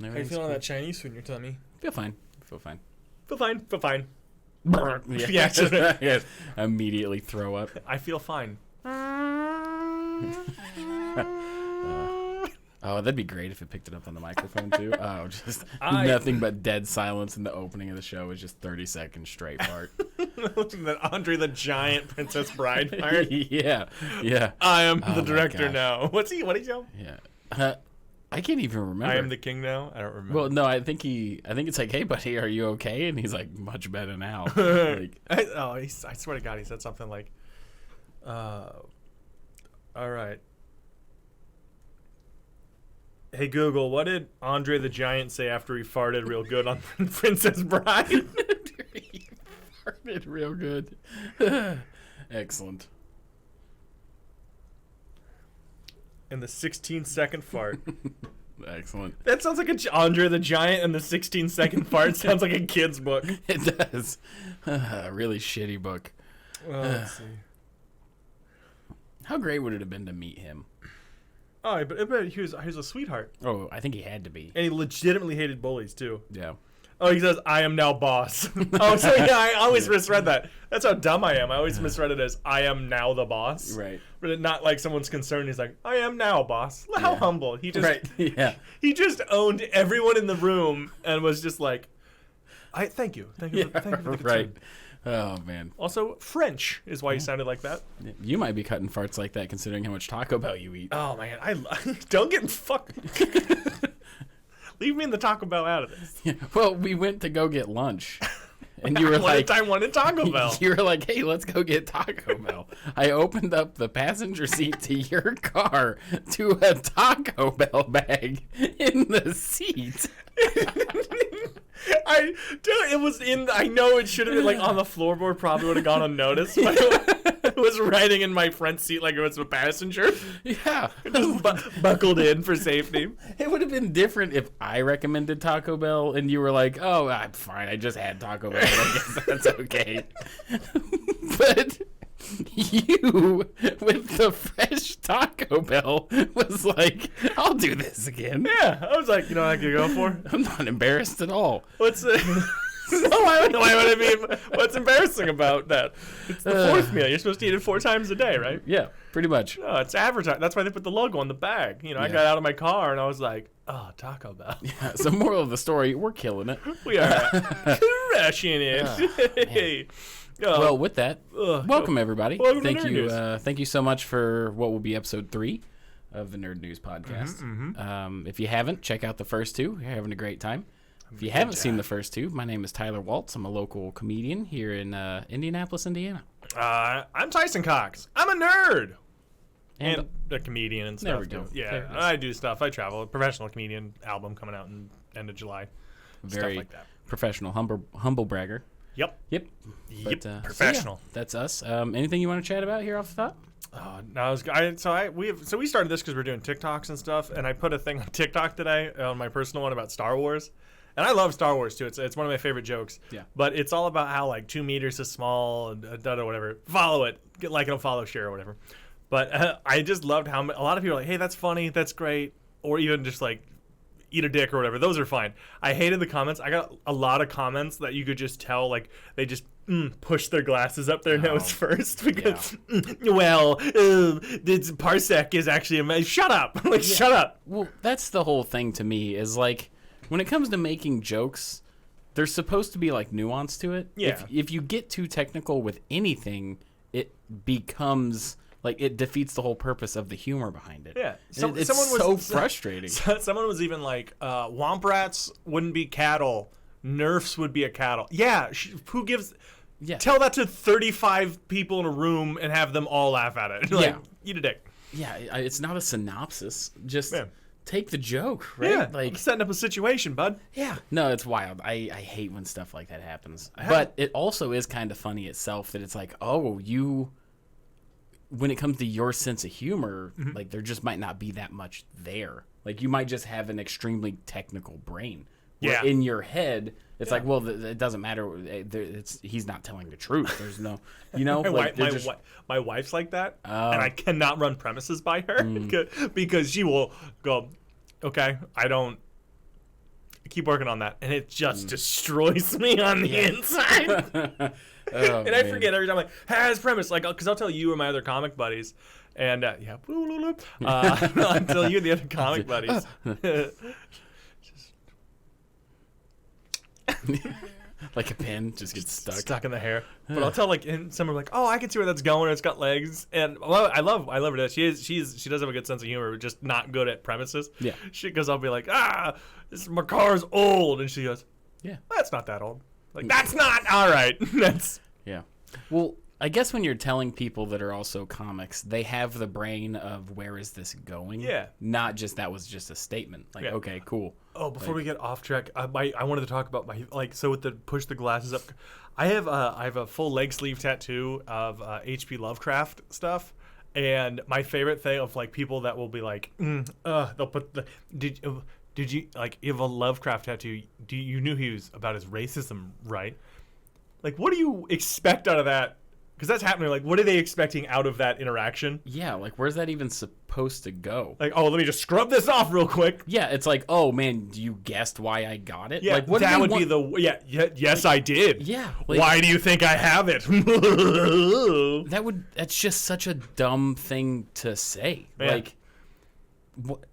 How you feeling on that Chinese food in your tummy? Feel fine. Feel fine. Yeah. Immediately throw up. I feel fine. Oh, that'd be great if it picked it up on the microphone too. Oh, just nothing but dead silence in the opening of the show is just 30 seconds straight fart. That Andre the Giant Princess Bride part. Yeah. I am the director now. What did he tell? Yeah. I can't even remember. I am the king now. I don't remember. Well, no, I think it's like, hey, buddy, are you okay? And he's like, much better now. I swear to God, he said something like, all right. Hey, Google, what did Andre the Giant say after he farted real good on Princess Bride? He farted real good. Excellent. And the 16-second fart. Excellent. That sounds like Andre the Giant and the 16-second fart sounds like a kid's book. It does. A really shitty book. Let's see. How great would it have been to meet him? Oh, but he was a sweetheart. Oh, I think he had to be. And he legitimately hated bullies, too. Yeah. Oh, he says, I am now boss. Oh, so yeah, I always misread that. That's how dumb I am. I always misread it as, I am now the boss. Right. But not like someone's concerned. He's like, I am now boss. How humble. He just, right. Yeah. He just owned everyone in the room and was just like, thank you. Thank you for the concern. Right. Oh, man. Also, French is why you sounded like that. You might be cutting farts like that considering how much Taco Bell you eat. Oh, man. Don't get fucked. Leave me in the Taco Bell out of this. Yeah. Well, we went to go get lunch. And you were like, I wanted Taco Bell. You were like, hey, let's go get Taco Bell. I opened up the passenger seat to your car to a Taco Bell bag in the seat. I know it should have been like on the floorboard, probably would have gone unnoticed, but it was riding in my front seat like it was a passenger. Yeah. Just buckled in for safety. It would have been different if I recommended Taco Bell and you were like, oh, I'm fine. I just had Taco Bell. I guess that's okay. But you, with the fresh Taco Bell, was like, I'll do this again. Yeah. I was like, you know what I could go for? I'm not embarrassed at all. What's why would I be? What's embarrassing about that? It's the fourth meal. You're supposed to eat it 4 times a day, right? Yeah, pretty much. No, it's advertised. That's why they put the logo on the bag. You know, I got out of my car and I was like, oh, Taco Bell. Yeah, so moral of the story, we're killing it. We are crushing it. Well, with that, welcome everybody. Welcome thank to you. Nerd News. Thank you so much for what will be episode 3 of the Nerd News podcast. If you haven't, check out the first 2. You're having a great time. If you haven't seen the first 2, my name is Tyler Waltz. I'm a local comedian here in Indianapolis, Indiana. I'm Tyson Cox. I'm a nerd. And a comedian and stuff. There we go. Yeah, I do stuff. I travel. A professional comedian album coming out in end of July. Very stuff like that. Professional, humble bragger. Yep. But, professional. So yeah, that's us. Anything you want to chat about here off the top? We started this because we're doing TikToks and stuff, and I put a thing on TikTok today on my personal one about Star Wars. And I love Star Wars, too. It's one of my favorite jokes. Yeah. But it's all about how, like, 2 meters is small, and whatever. Follow it. Get like and follow, share, or whatever. But I just loved how a lot of people are like, hey, that's funny, that's great. Or even just, like, eat a dick or whatever. Those are fine. I hated the comments. I got a lot of comments that you could just tell, like, they just push their glasses up their nose first. Because, this parsec is actually amazing. Shut up. Shut up. Well, that's the whole thing to me is, like, when it comes to making jokes, there's supposed to be like nuance to it. Yeah. If you get too technical with anything, it becomes like it defeats the whole purpose of the humor behind it. Yeah. It's so frustrating. Someone was even like, womp rats wouldn't be cattle. Nerfs would be a cattle. Yeah. Who gives... Yeah. Tell that to 35 people in a room and have them all laugh at it. Like, eat a dick. Yeah. It's not a synopsis. Just... take the joke, right? Yeah, like I'm setting up a situation, bud. Yeah. No, it's wild. I hate when stuff like that happens. But it also is kind of funny itself that it's like, oh, when it comes to your sense of humor, like there just might not be that much there. Like you might just have an extremely technical brain. Where in your head, it's like, well, it doesn't matter. He's not telling the truth. There's no, my wife's like that, and I cannot run premises by her because she will go, okay, I don't keep working on that, and it just destroys me on the inside. And I forget every time, like, has premise, like, because I'll tell you and my other comic buddies, and I'll tell you and the other comic buddies. Like a pin just gets stuck in the hair. But I'll tell, like, and someone like, oh, I can see where that's going. It's got legs, and well, I love her. She does have a good sense of humor, but just not good at premises. Yeah. Because I'll be like, my car's old, and she goes, yeah, that's not that old. Like, that's not all right. That's yeah. Well, I guess when you're telling people that are also comics, they have the brain of where is this going? Yeah. Not just that was just a statement. Like, okay, cool. Oh, before we get off track, I wanted to talk about my, like, so with the push the glasses up, I have a full leg sleeve tattoo of H.P. Lovecraft stuff, and my favorite thing of, like, people that will be like, they'll put the did you, like, you have a Lovecraft tattoo? You knew he was about his racism, right? Like, what do you expect out of that? Because that's happening. Like, what are they expecting out of that interaction? Yeah, like, where's that even supposed to go? Like, oh, let me just scrub this off real quick. Yeah, it's like, oh, man, you guessed why I got it? Yeah, like, what that would be the... yes, I did. Yeah. Like, why do you think I have it? That's just such a dumb thing to say. Yeah. Like,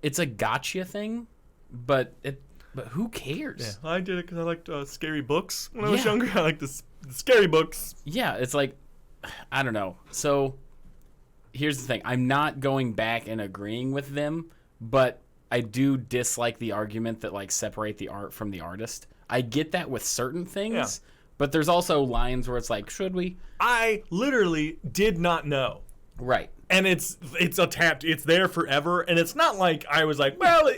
it's a gotcha thing, but who cares? Yeah, I did it because I liked scary books when I was younger. I liked the scary books. Yeah, it's like, I don't know. So here's the thing. I'm not going back and agreeing with them, but I do dislike the argument that, like, separate the art from the artist. I get that with certain things, but there's also lines where it's like, should we? I literally did not know. Right. And it's a tattoo. It's there forever, and it's not like I was like, well,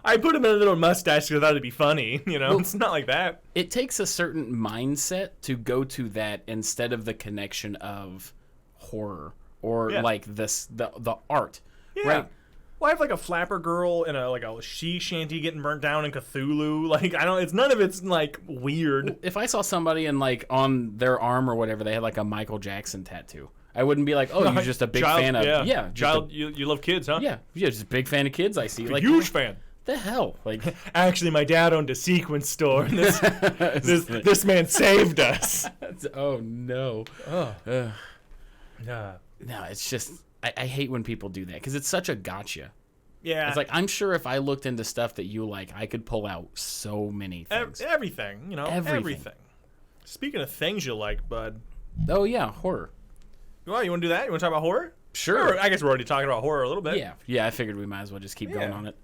I put him in a little mustache because I thought it'd be funny. You know, it's not like that. It takes a certain mindset to go to that instead of the connection of horror or like the art. Yeah. Right. Well, I have, like, a flapper girl and a she shanty getting burnt down in Cthulhu. Like, it's none of it's, like, weird. If I saw somebody and, like, on their arm or whatever they had, like, a Michael Jackson tattoo, I wouldn't be like, oh, you're just a big fan of... Yeah, you love kids, huh? Yeah, just a big fan of kids, I see. Like, huge fan. The hell? Like, actually, my dad owned a sequin store, and this man saved us. Oh, no. Oh. No, it's just... I hate when people do that, because it's such a gotcha. Yeah. It's like, I'm sure if I looked into stuff that you like, I could pull out so many things. Everything, you know, everything. Speaking of things you like, bud. Oh, yeah, horror. Well, you want to do that? You want to talk about horror? Sure. I guess we're already talking about horror a little bit. Yeah, I figured we might as well just keep going on it.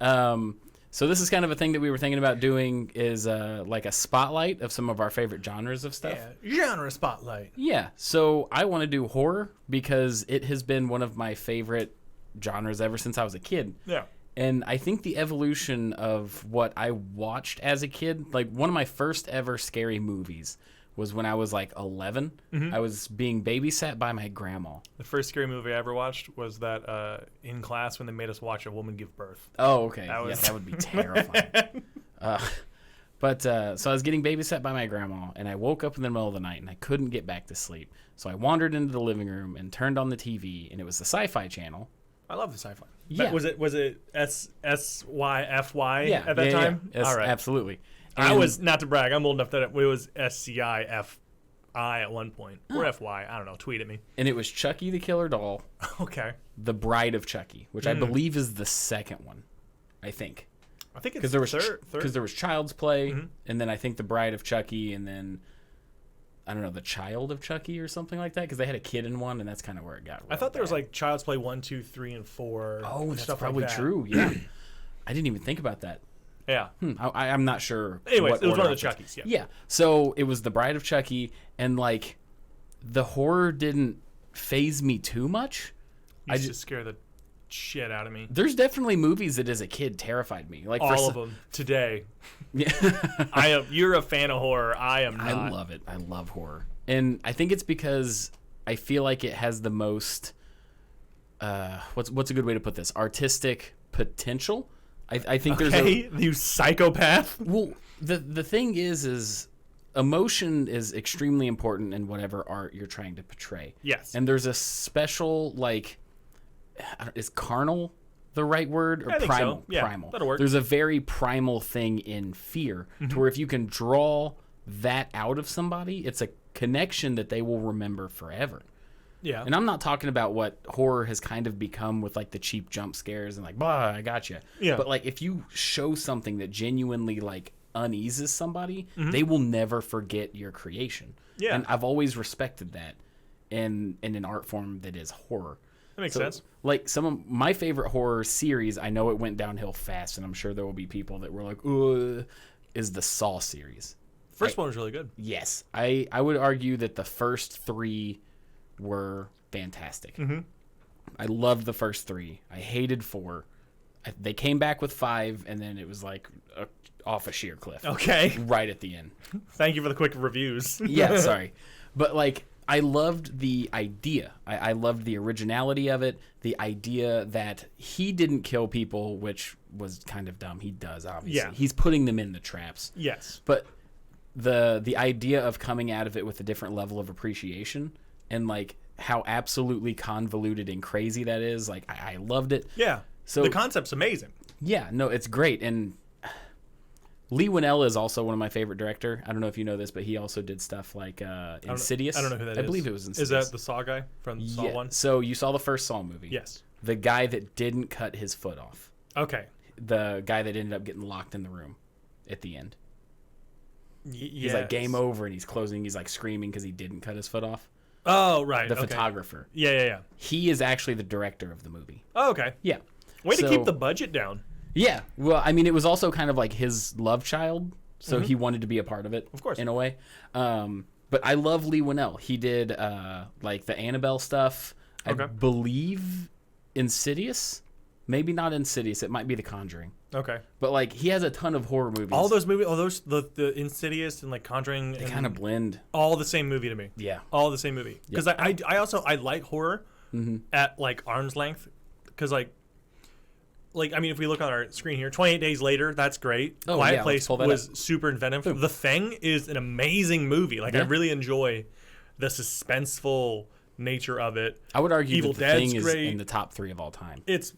So this is kind of a thing that we were thinking about doing is like a spotlight of some of our favorite genres of stuff. Yeah, genre spotlight. Yeah, so I want to do horror because it has been one of my favorite genres ever since I was a kid. Yeah. And I think the evolution of what I watched as a kid, like one of my first ever scary movies was when I was like 11. Mm-hmm. I was being babysat by my grandma. The first scary movie I ever watched was that in class when they made us watch a woman give birth. Oh, okay. That would be terrifying. So I was getting babysat by my grandma, and I woke up in the middle of the night, and I couldn't get back to sleep. So I wandered into the living room and turned on the TV, and it was the Sci-Fi Channel. I love the Sci-Fi. Yeah. Was it SYFY at that time? Yeah. All right. Absolutely. I was, not to brag, I'm old enough that it was SCIFI at one point. Or FY, I don't know, tweet at me. And it was Chucky the Killer Doll. Okay. The Bride of Chucky, which I believe is the second one, I think. I think it's third. Because there was Child's Play, and then I think The Bride of Chucky, and then, I don't know, The Child of Chucky or something like that, because they had a kid in one, and that's kind of where it got I thought there was like Child's Play 1, 2, 3, and 4. Oh, that's stuff probably like that. True, yeah. I didn't even think about that. Yeah. I'm not sure. Anyways, it was one of the Chuckies, yeah. Yeah. So it was The Bride of Chucky, and like the horror didn't faze me too much. I just scare the shit out of me. There's definitely movies that as a kid terrified me. Like all of them today. Yeah. You're a fan of horror. I am not. I love it. I love horror. And I think it's because I feel like it has the most what's a good way to put this? Artistic potential. I think there's you psychopath. Well, the thing is emotion is extremely important in whatever art you're trying to portray. Yes. And there's a special, like, is carnal the right word? Or I think primal? so. Yeah, Primal. that'll work. There's a very primal thing in fear to where if you can draw that out of somebody, it's a connection that they will remember forever. Yeah. And I'm not talking about what horror has kind of become with like the cheap jump scares and like, bah, I got you. Yeah. But like if you show something that genuinely like uneases somebody, they will never forget your creation. Yeah. And I've always respected that in an art form that is horror. That makes sense. Like some of my favorite horror series, I know it went downhill fast, and I'm sure there will be people that were like, ugh, is the Saw series. First one was really good. Yes. I would argue that the first 3 were fantastic. I loved the first 3. I hated 4. They came back with 5, and then it was like off a sheer cliff. Okay. Right at the end. Thank you for the quick reviews. Yeah, sorry. But like, I loved the idea. I loved the originality of it. The idea that he didn't kill people, which was kind of dumb. He does, obviously. Yeah. He's putting them in the traps. Yes. But the idea of coming out of it with a different level of appreciation and like how absolutely convoluted and crazy that is, like I loved it. Yeah. So the concept's amazing. Yeah, no, it's great. And Lee Winnell is also one of my favorite director. I don't know if you know this, but he also did stuff like Insidious. I don't know who that is. I believe it was Insidious. Is that the Saw guy from Saw Yeah. 1? So you saw the first Saw movie. Yes. The guy that didn't cut his foot off. Okay. The guy that ended up getting locked in the room at the end. He's Yes. like game over, and he's closing. He's like screaming because he didn't cut his foot off. Oh, right. The okay. photographer. Yeah. He is actually the director of the movie. Oh, okay. Yeah. Way to So- keep the budget down. Yeah. Well, I mean, it was also kind of like his love child, so he wanted to be a part of it. Of course. In a way. But I love Lee Winnell. He did like the Annabelle stuff. Okay. I believe Insidious. Maybe not Insidious. It might be The Conjuring. Okay. But like he has a ton of horror movies. All those movies, the Insidious and like Conjuring, they kind of blend. all the same movie to me. Yeah. All the same movie. Because I also like horror at like arm's length. Because like I mean, if we look on our screen here, 28 Days Later, that's great. Oh, Quiet yeah, let's Place pull that was up. super inventive. The Thing is an amazing movie. Like I Yeah. really enjoy the suspenseful nature of it. I would argue Evil that The Dead's Thing is great. in the top 3 of all time. It's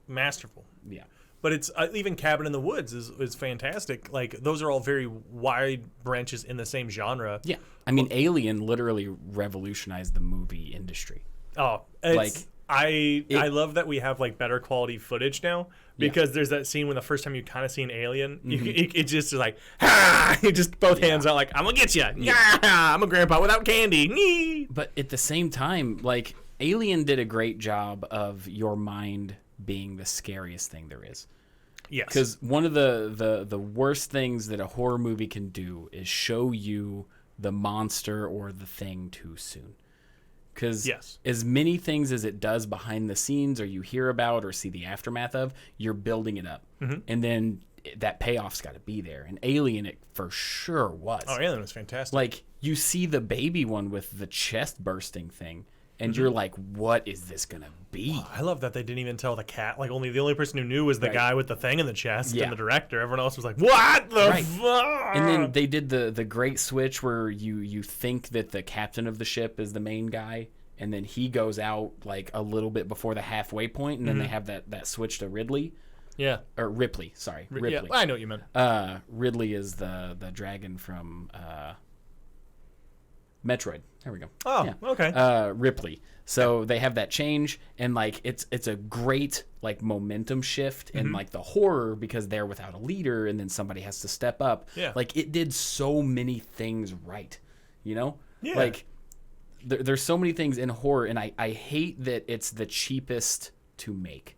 masterful. Yeah. But it's even Cabin in the Woods is fantastic. Like those are all very wide branches in the same genre. Yeah. I mean, Alien literally revolutionized the movie industry. Oh, it's, I love that we have like better quality footage now because there's that scene when the first time you kind of see an alien, it just is like, ha! You just both hands out like, I'm gonna get you. Yeah, I'm a grandpa without candy. Nee. But at the same time, like Alien did a great job of your mind being the scariest thing there is. Yes. Because one of the worst things that a horror movie can do is show you the monster or the thing too soon. Because as many things as it does behind the scenes or you hear about or see the aftermath of, you're building it up. And then that payoff's got to be there. And Alien, it for sure was. Oh, Alien was fantastic. Like, you see the baby one with the chest bursting thing, and you're like, what is this going to be? I love that they didn't even tell the cat. Like, the only person who knew was the guy with the thing in the chest and the director. Everyone else was like, what the fuck? And then they did the great switch where you think that the captain of the ship is the main guy, and then he goes out like a little bit before the halfway point, and then they have that switch to Ridley. Yeah. Or Ripley, sorry. Ripley. Yeah, I know what you meant. Ridley is the dragon from Metroid. There we go. Oh, yeah. okay. Ripley. So they have that change, and like it's a great like momentum shift, and like the horror because they're without a leader, and then somebody has to step up. Yeah. Like it did so many things right, you know. Yeah. Like there's so many things in horror, and I hate that it's the cheapest to make.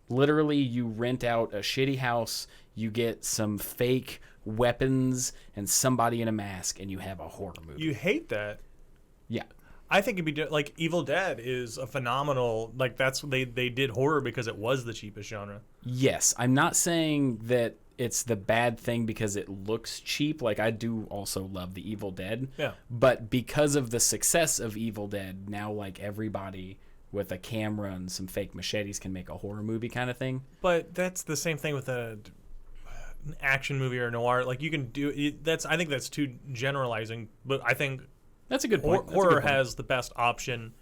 Literally, you rent out a shitty house, you get some fake weapons and somebody in a mask, and you have a horror movie. You hate that. Yeah. I think it'd be like Evil Dead is a phenomenal, like that's they did horror because it was the cheapest genre. Yes, I'm not saying that it's the bad thing because it looks cheap. Like I do also love the Evil Dead. Yeah. But because of the success of Evil Dead, now like everybody with a camera and some fake machetes can make a horror movie kind of thing. But that's the same thing with an action movie or noir. Like you can do that's. I think that's too generalizing. But I think That's a good point. horror has the best option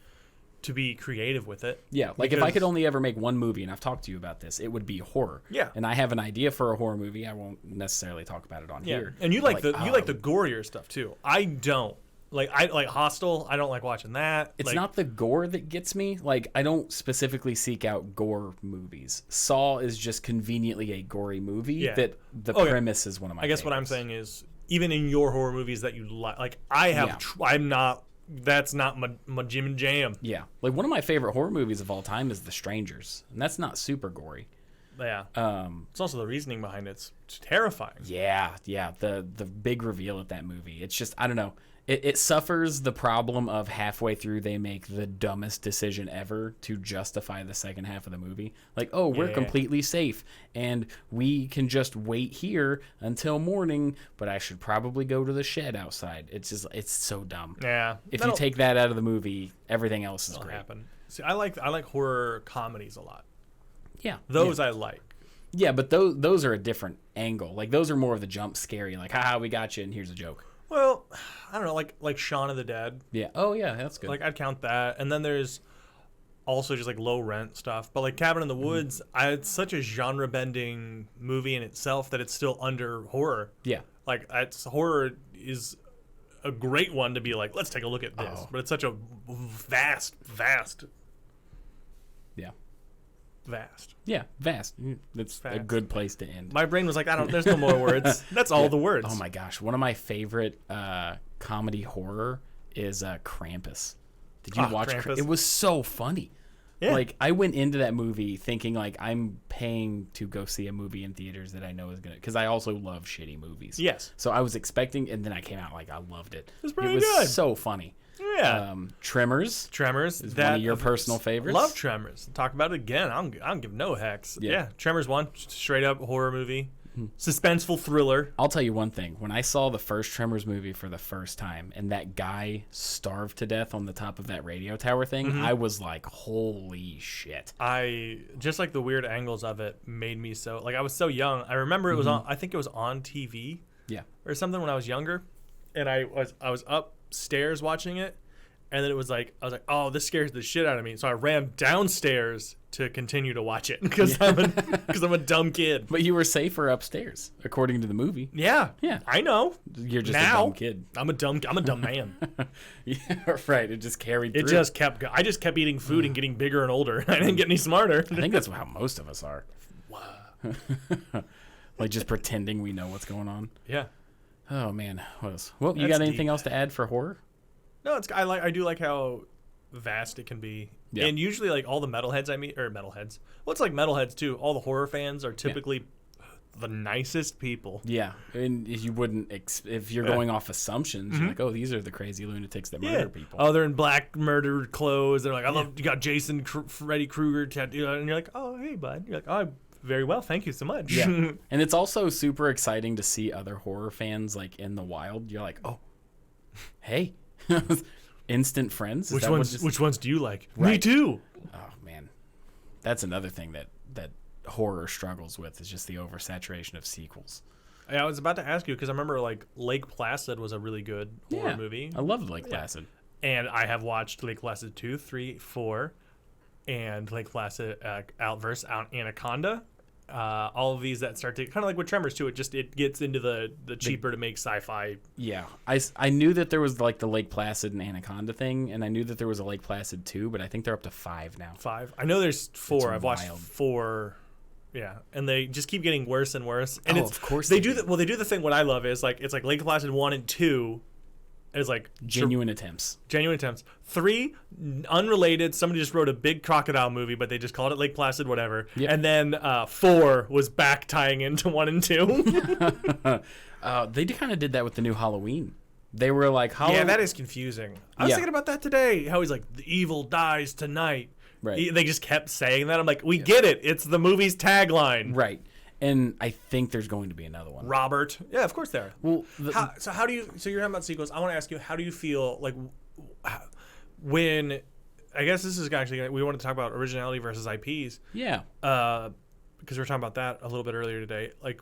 to be creative with it. Yeah, like if I could only ever make one movie, and I've talked to you about this, it would be horror. Yeah. And I have an idea for a horror movie. I won't necessarily talk about it on here. And you like the gorier stuff too. I don't. Like I like Hostel. I don't like watching that. It's like, not the gore that gets me. Like I don't specifically seek out gore movies. Saw is just conveniently a gory movie that the premise is one of my favorites. What I'm saying is even in your horror movies that you like I have I'm not that's not my Jim and Jam. Yeah. Like one of my favorite horror movies of all time is The Strangers. And that's not super gory. Yeah. It's also the reasoning behind it. It's terrifying. Yeah. The big reveal of that movie. It's just I don't know. It suffers the problem of halfway through they make the dumbest decision ever to justify the second half of the movie. Like, oh, we're completely safe and we can just wait here until morning, but I should probably go to the shed outside. It's so dumb. Yeah. If you take that out of the movie, everything else is great. Happen. See, I like horror comedies a lot. Yeah. Those I like. Yeah, but those are a different angle. Like those are more of the jump scary, like, haha, we got you and here's a joke. Well, I don't know, like Shaun of the Dead. Yeah. Oh, yeah, that's good. Like, I'd count that. And then there's also just, like, low-rent stuff. But, like, Cabin in the Woods, it's such a genre-bending movie in itself that it's still under horror. Yeah. Like, horror is a great one to be like, let's take a look at this. Oh. But it's such a vast. Yeah. Vast. Yeah, vast. That's a good place to end. My brain was like, there's no more words. That's all the words. Oh my gosh. One of my favorite comedy horror is Krampus. Did you watch Krampus? It was so funny. Yeah. Like, I went into that movie thinking, like, I'm paying to go see a movie in theaters that I know is going to... Because I also love shitty movies. Yes. So I was expecting... And then I came out like, I loved it. It was pretty good. So funny. Yeah. Tremors is one of your personal favorites. Love Tremors. Talk about it again. I don't give no hex. Yeah. Tremors 1, straight up horror movie. Suspenseful thriller. I'll tell you one thing. When I saw the first Tremors movie for the first time and that guy starved to death on the top of that radio tower thing, I was like, holy shit. Just like the weird angles of it made me so, like I was so young. I remember it was on, I think it was on TV. Yeah. Or something when I was younger. And I was upstairs watching it. And then I was like, oh, this scares the shit out of me. So I ran downstairs to continue to watch it because I'm a dumb kid. But you were safer upstairs, according to the movie. Yeah, I know. You're just a dumb kid. I'm a dumb man. Yeah, right. It just carried through. I just kept eating food and getting bigger and older. I didn't get any smarter. I think that's how most of us are. Like just pretending we know what's going on. Yeah. Oh man, what else? Well, you got anything else to add for horror? No, I do like how vast it can be. Yeah. And usually like all the metalheads I meet, or metalheads. Well, it's like metalheads too. All the horror fans are typically the nicest people. Yeah. And you wouldn't if you're going off assumptions, you're like, "Oh, these are the crazy lunatics that murder people." Oh, they're in black murder clothes. They're like, "I love you got Jason Freddy Krueger tattoo." And you're like, "Oh, hey, bud." You're like, "Oh, very well. Thank you so much." Yeah. And it's also super exciting to see other horror fans like in the wild. You're like, "Oh, hey." Instant friends. Which ones do you like? Right. Me too. Oh man, that's another thing that horror struggles with is just the oversaturation of sequels. Yeah, I was about to ask you because I remember like Lake Placid was a really good horror movie. I loved Lake Placid. And I have watched Lake Placid 2, 3, 4, and Lake Placid Outverse, Anaconda. All of these that start to kind of like with Tremors too. It gets into the cheaper to make sci-fi. Yeah, I knew that there was like the Lake Placid and Anaconda thing, and I knew that there was a Lake Placid 2, but I think they're up to 5 now. 5. I know there's 4. I've watched 4. Yeah, and they just keep getting worse and worse. And of course they do. They do the thing. What I love is like it's like Lake Placid 1 and 2. It's like genuine attempts. 3, unrelated. Somebody just wrote a big crocodile movie, but they just called it Lake Placid, whatever. Yep. And then 4 was back tying into 1 and 2. They kind of did that with the new Halloween. They were like, yeah, that is confusing. I was thinking about that today. How he's like, the evil dies tonight. Right. They just kept saying that. I'm like, we get it. It's the movie's tagline. Right. And I think there's going to be another one. Robert. Yeah, of course there are. Well, how do you... So you're talking about sequels. I want to ask you, how do you feel like when... I guess this is actually... We want to talk about originality versus IPs. Yeah. Because we were talking about that a little bit earlier today. Like,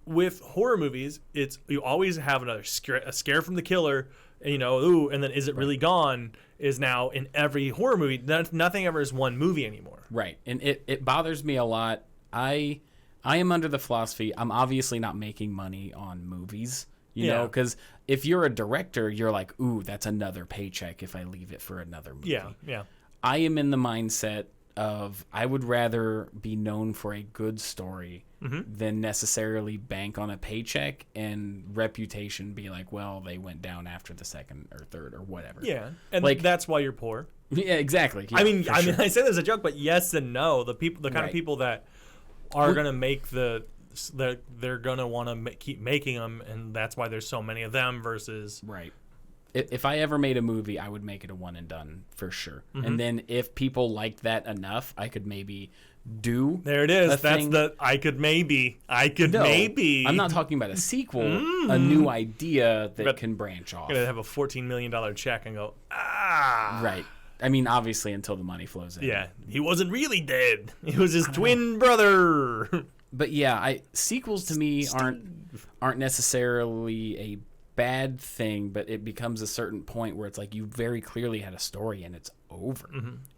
with horror movies, it's you always have another a scare from the killer, ooh, and then is it really gone? Is now in every horror movie. Nothing ever is one movie anymore. Right, and it bothers me a lot. I am under the philosophy I'm obviously not making money on movies, you know, because if you're a director, you're like, ooh, that's another paycheck if I leave it for another movie. Yeah. I am in the mindset of I would rather be known for a good story than necessarily bank on a paycheck and reputation be like, well, they went down after the second or third or whatever. Yeah, and like, that's why you're poor. Yeah, exactly. Yeah, I mean, sure. I say this as a joke, but yes and no. The kind of people that are gonna make they're gonna want to keep making them, and that's why there's so many of them versus right. If I ever made a movie, I would make it a one and done for sure. And then if people liked that enough, I could maybe do. There it is. That's the I could maybe. I'm not talking about a sequel, a new idea that can branch off. Gonna have a $14 million check and go Right. I mean, obviously, until the money flows in. Yeah, he wasn't really dead. He was his twin brother. But yeah, sequels to me aren't necessarily a bad thing, but it becomes a certain point where it's like you very clearly had a story and it's over.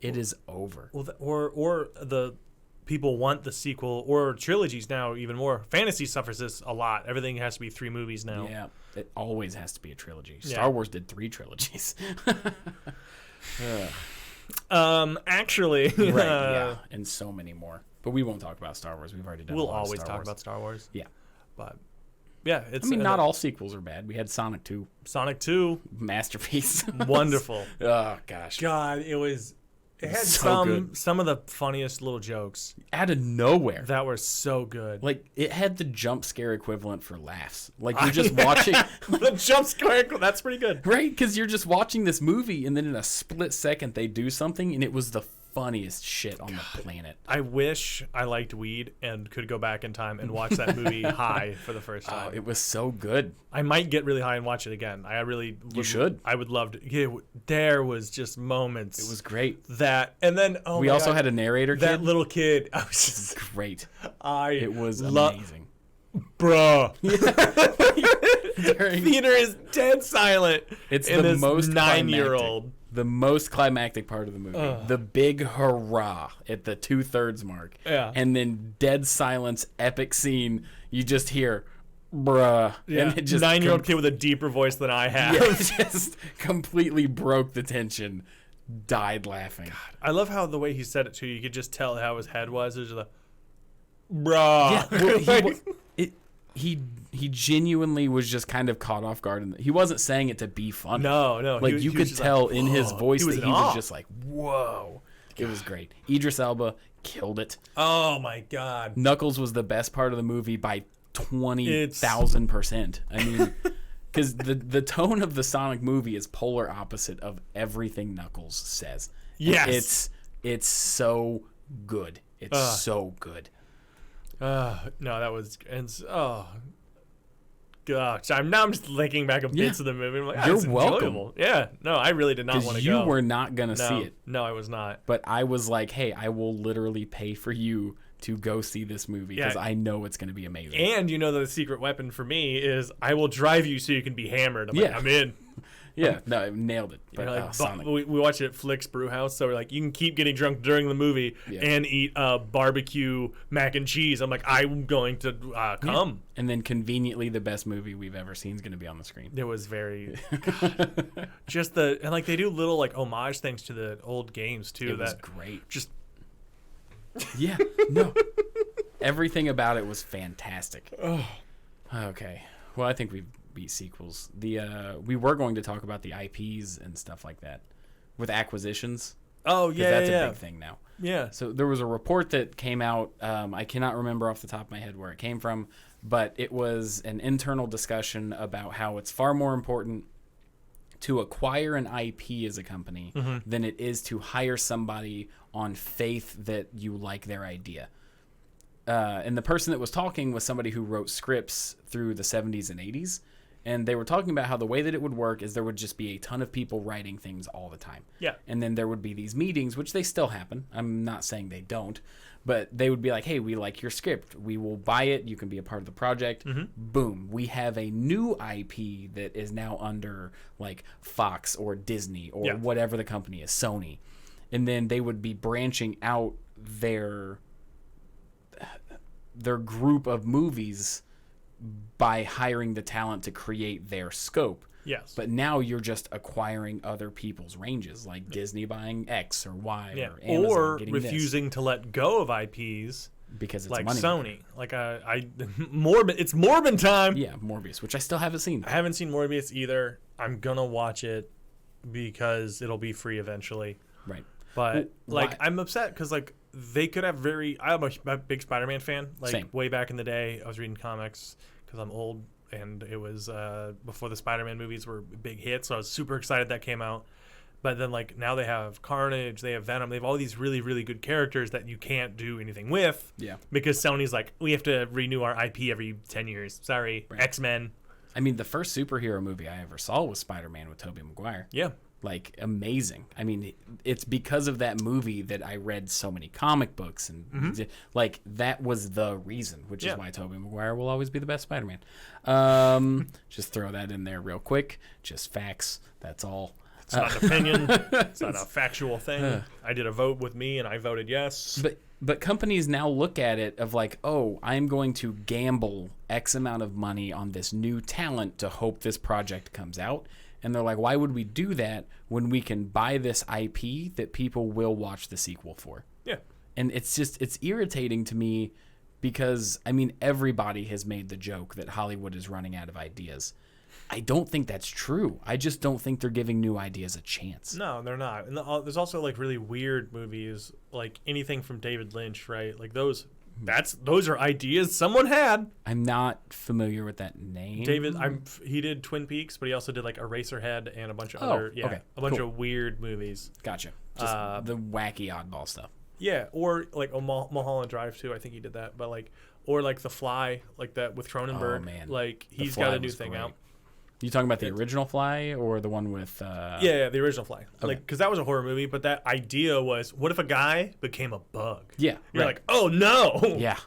It is over. Well, or the people want the sequel or trilogies now even more. Fantasy suffers this a lot. Everything has to be 3 movies now. Yeah, it always has to be a trilogy. Yeah. Star Wars did 3 trilogies. Actually, right, yeah, and so many more. But we won't talk about Star Wars. We've already done. We'll always talk about Star Wars. Yeah, but yeah, it's. I mean, not all sequels are bad. We had Sonic 2. Sonic 2, masterpiece. Wonderful. Oh gosh. God, it had so some of the funniest little jokes out of nowhere that were so good. Like it had the jump scare equivalent for laughs. Like you're just watching the jump scare. That's pretty good, right? Because you're just watching this movie, and then in a split second they do something, and it was the funniest shit on the planet. I wish I liked weed and could go back in time and watch that movie high for the first time. Oh, it was so good. I might get really high and watch it again. You should. I would love to. Yeah, there was just moments. It was great. That and then we also had a narrator. That little kid. I was just great. It was amazing, bruh. Theater is dead silent. It's the most 9-year-old. The most climactic part of the movie, the big hurrah at the 2/3 mark, and then dead silence, epic scene. You just hear, bruh, and it just 9-year-old kid with a deeper voice than I have. Yeah, just completely broke the tension. Died laughing. God, I love how the way he said it too. You could just tell how his head was. It was just like, bruh. Yeah, well, he genuinely was just kind of caught off guard, and he wasn't saying it to be funny. No. Like you could tell in his voice that he was awe. Just like, whoa. It was great. Idris Elba killed it. Oh my God. Knuckles was the best part of the movie by 20,000%. I mean, because the tone of the Sonic movie is polar opposite of everything Knuckles says. Yes. It's so good. It's so good. No, that was gosh. I'm just thinking back of bits of the movie. I'm like, you're it's welcome. Enjoyable. Yeah, no, I really did not want to go. You were not gonna see it. No, I was not. But I was like, hey, I will literally pay for you to go see this movie because I know it's gonna be amazing. And the secret weapon for me is I will drive you so you can be hammered. I'm like, I'm in. Yeah, no, nailed it. But, Sonic. We watched it at Flick's Brew House, so we're like, you can keep getting drunk during the movie and eat barbecue mac and cheese. I'm like, I'm going to come. Yeah. And then conveniently, the best movie we've ever seen is going to be on the screen. It was very, just and like they do little like homage things to the old games too. It was great. Just yeah, no, everything about it was fantastic. Oh, okay. Well, I think we've beat sequels. We were going to talk about the IPs and stuff like that with acquisitions. Oh yeah, that's a big thing now. Yeah. So there was a report that came out. I cannot remember off the top of my head where it came from, but it was an internal discussion about how it's far more important to acquire an IP as a company than it is to hire somebody on faith that you like their idea. And the person that was talking was somebody who wrote scripts through the 70s and 80s. And they were talking about how the way that it would work is there would just be a ton of people writing things all the time. Yeah. And then there would be these meetings, which they still happen. I'm not saying they don't. But they would be like, hey, we like your script. We will buy it. You can be a part of the project. Boom. We have a new IP that is now under like Fox or Disney or whatever the company is, Sony. And then they would be branching out their group of movies by hiring the talent to create their scope. Yes. But now you're just acquiring other people's ranges, like Disney buying X or Y or Amazon or getting refusing to let go of IPs because it's like money. Sony. Like it's Morbin time. Yeah, Morbius, which I still haven't seen. I haven't seen Morbius either. I'm gonna watch it because it'll be free eventually. Right. But I'm upset because like they could have I'm a big Spider-Man fan. Like Same. way back in the day, I was reading comics because I'm old. And it was before the Spider-Man movies were big hits, so I was super excited that came out. But then, like, now they have Carnage, they have Venom, they have all these really, really good characters that you can't do anything with. Yeah. Because Sony's like, we have to renew our IP every 10 years. Sorry, right. X-Men. I mean, the first superhero movie I ever saw was Spider-Man with Tobey Maguire. Yeah. Like, amazing. I mean, it's because of that movie that I read so many comic books. And, like, that was the reason, which is why Tobey Maguire will always be the best Spider-Man. Just throw that in there real quick. Just facts. That's all. It's not an opinion. It's not a factual thing. I did a vote with me, and I voted yes. But companies now look at it of like, oh, I'm going to gamble X amount of money on this new talent to hope this project comes out. And they're like, why would we do that when we can buy this IP that people will watch the sequel for? Yeah. And it's irritating to me because, I mean, everybody has made the joke that Hollywood is running out of ideas. I don't think that's true. I just don't think they're giving new ideas a chance. No, they're not. And there's also like really weird movies, like anything from David Lynch, right? Like those are ideas someone had. I'm not familiar with that name. He did Twin Peaks, but he also did like Eraserhead and a bunch of bunch of weird movies. Gotcha. Just the wacky oddball stuff. Yeah, or like Mulholland Drive too. I think he did that, but like, or like The Fly, like that with Cronenberg. Oh man, like he's got a new thing out. You talking about the original Fly or the one with? Yeah, the original Fly. Okay. Like, because that was a horror movie, but that idea was, what if a guy became a bug? Yeah, you're like, oh no. Yeah,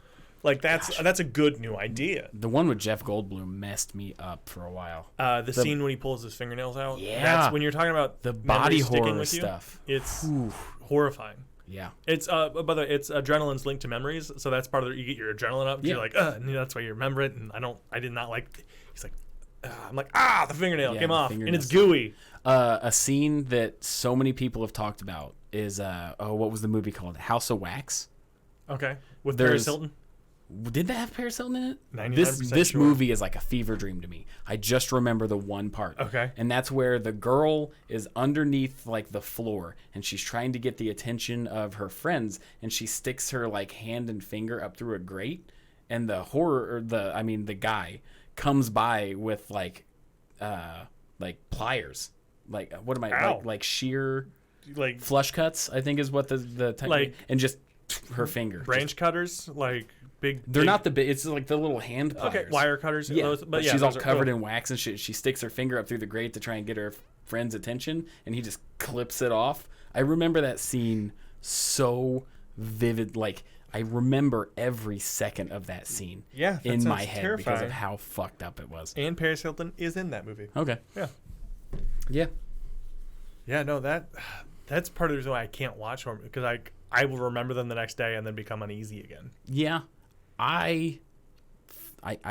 like that's a good new idea. The one with Jeff Goldblum messed me up for a while. The scene when he pulls his fingernails out. Yeah, that's when you're talking about the body horror stuff. It's horrifying. Yeah, it's by the way, it's adrenaline's linked to memories, so that's part of you get your adrenaline up. Yeah. You're like, and that's why you remember it. And I did not like. He's like. I'm like, the fingernail came off, and it's gooey. A scene that so many people have talked about is, what was the movie called? House of Wax. Okay, with Paris Hilton. Did that have Paris Hilton in it? 99% This sure. movie is like a fever dream to me. I just remember the one part. Okay. And that's where the girl is underneath like the floor, and she's trying to get the attention of her friends, and she sticks her like hand and finger up through a grate, and the guy comes by with like pliers, like what am I like shear, like flush cuts, I think is what the technique, like, and just her finger branch cutters, like big. They're not the big. It's like the little hand pliers. Okay, wire cutters. Yeah, but she's all covered in wax, and she sticks her finger up through the grate to try and get her friend's attention, and he just clips it off. I remember that scene so vivid, like. I remember every second of that scene in my head terrifying. Because of how fucked up it was. And Paris Hilton is in that movie. Okay. Yeah. Yeah. Yeah, no, that's part of the reason why I can't watch horror, because I will remember them the next day and then become uneasy again. Yeah. I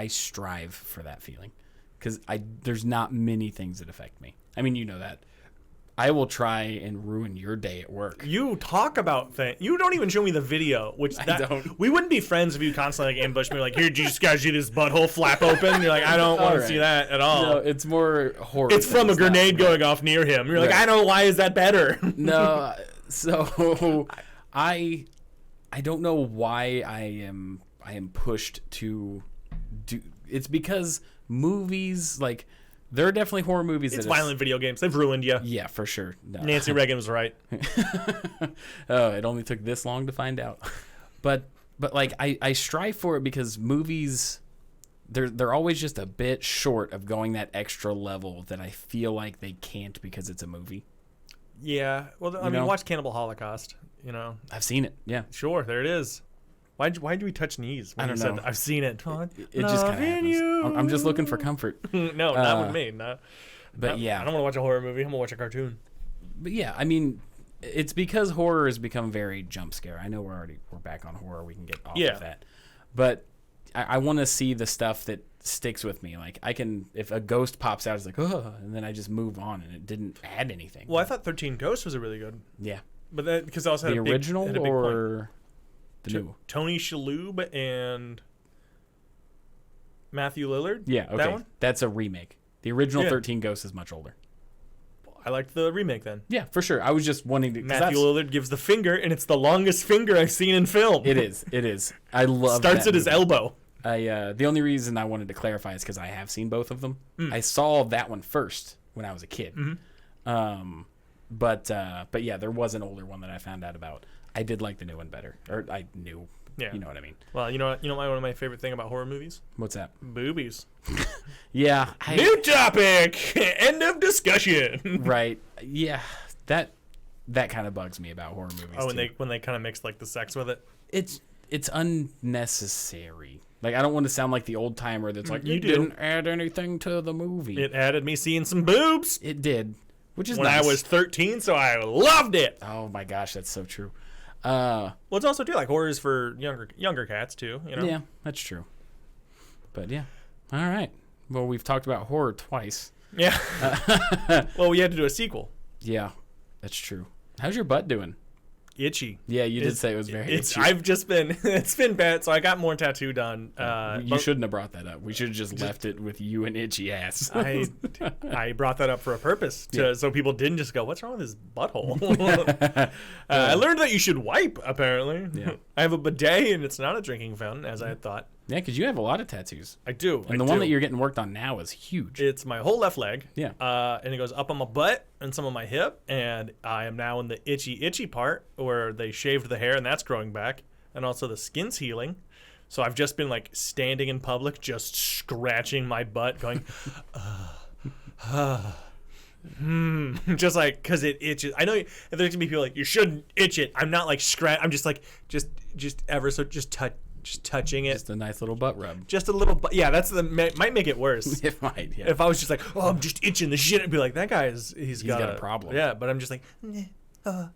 strive for that feeling because there's not many things that affect me. I mean, you know that. I will try and ruin your day at work. You talk about things. You don't even show me the video, which I don't. We wouldn't be friends if you constantly like ambush me like, here, you just gotta see this butthole flap open. You're like, I don't want to see that at all. No, it's more horror. It's from a grenade going off near him. You're like, I know, why is that better? No, so I don't know why I am pushed to do. It's because movies like. There are definitely horror movies. It's violent video games. They've ruined you. Yeah, for sure. No. Nancy Reagan was right. Oh, it only took this long to find out. But like I strive for it because movies, they're always just a bit short of going that extra level that I feel like they can't because it's a movie. Yeah. Well, I mean, watch Cannibal Holocaust. You know. I've seen it. Yeah. Sure. There it is. Why'd we touch knees? When I don't you said know. that? I've seen it. It just kind of happens. I'm just looking for comfort. No, not with me. No. But yeah. I don't want to watch a horror movie. I'm gonna watch a cartoon. But yeah, I mean, it's because horror has become very jump scare. I know we're back on horror. We can get off of that. But I want to see the stuff that sticks with me. Like if a ghost pops out, it's like, oh, and then I just move on, and it didn't add anything. Well, I thought 13 Ghosts was a really good. Yeah. But that because I also had the original had a big or the new Tony Shalhoub and Matthew Lillard. Yeah, okay. That one? That's a remake. The original 13 Ghosts is much older. I liked the remake then. Yeah, for sure. I was just wanting to. Matthew Lillard gives the finger, and it's the longest finger I've seen in film. It is. It is. I love. Starts at his elbow. The only reason I wanted to clarify is because I have seen both of them. I saw that one first when I was a kid. But yeah, there was an older one that I found out about. I did like the new one better, or I knew. Yeah. You know what I mean. Well, you know one of my favorite thing about horror movies. What's that? Boobies. Yeah. New topic. End of discussion. Right. Yeah. That kind of bugs me about horror movies. Oh, when they kind of mix like the sex with it. It's unnecessary. Like, I don't want to sound like the old timer that's like, you didn't add anything to the movie. It added me seeing some boobs. It did, which is when nice. I was 13, so I loved it. Oh my gosh, that's so true. Well, it's also too like horrors for younger cats too. You know. Yeah, that's true. But yeah, all right. Well, we've talked about horror twice. Yeah. Well, we had to do a sequel. Yeah, that's true. How's your butt doing? Itchy. Yeah, you did say it was very itchy. I've just been, it's been bad, so I got more tattoo done. You shouldn't have brought that up. We should have just left it with you and itchy ass. I brought that up for a purpose, so people didn't just go, what's wrong with his butthole? I learned that you should wipe, apparently. Yeah. I have a bidet, and it's not a drinking fountain, as I had thought. Yeah, because you have a lot of tattoos. I do. And the one that you're getting worked on now is huge. It's my whole left leg. Yeah. And it goes up on my butt and some of my hip. And I am now in the itchy part where they shaved the hair and that's growing back. And also the skin's healing. So I've just been like standing in public, just scratching my butt, going, just like, because it itches. I know there's going to be people like, you shouldn't itch it. I'm not like I'm just like, just ever so, just touching it. Just a nice little butt rub. Just a little butt. Yeah, might make it worse. It might, yeah. If I was just like, oh, I'm just itching the shit, I'd be like, that guy he's got a problem. Yeah, but I'm just like, oh,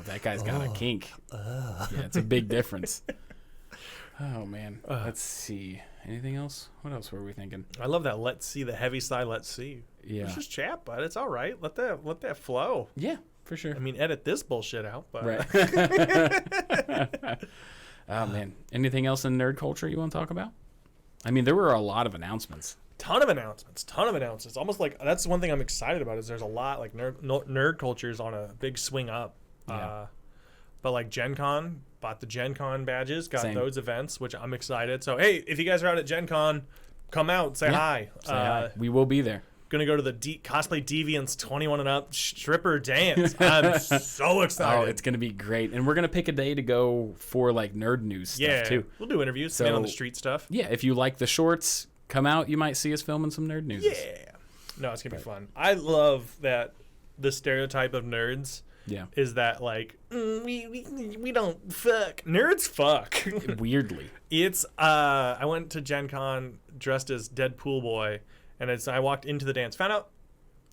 that guy's got a kink. Yeah, it's a big difference. Oh, man. Let's see. Anything else? What else were we thinking? I love that. Let's see the heavy side. Let's see. Yeah. It's just chat, but it's all right. Let that flow. Yeah, for sure. I mean, edit this bullshit out. But. Right. Oh, man. Anything else in nerd culture you want to talk about? I mean, there were a lot of announcements. Ton of announcements. Almost like that's one thing I'm excited about is there's a lot like nerd culture is on a big swing up. Yeah. But like Gencon, bought the Gencon badges, got Same. those events, which I'm excited. So, hey, if you guys are out at Gencon, come out, say hi. Say hi. We will be there. Gonna go to the Cosplay Deviants 21 and up stripper dance. I'm so excited. Oh, it's gonna be great, and we're gonna pick a day to go for like nerd news stuff too. We'll do interviews, man on the street stuff. Yeah, if you like the shorts, come out. You might see us filming some nerd news. Yeah, no, it's gonna be fun. I love that the stereotype of nerds. Yeah, is that like we don't fuck nerds fuck weirdly. It's I went to Gen Con dressed as Deadpool boy. And I walked into the dance, found out.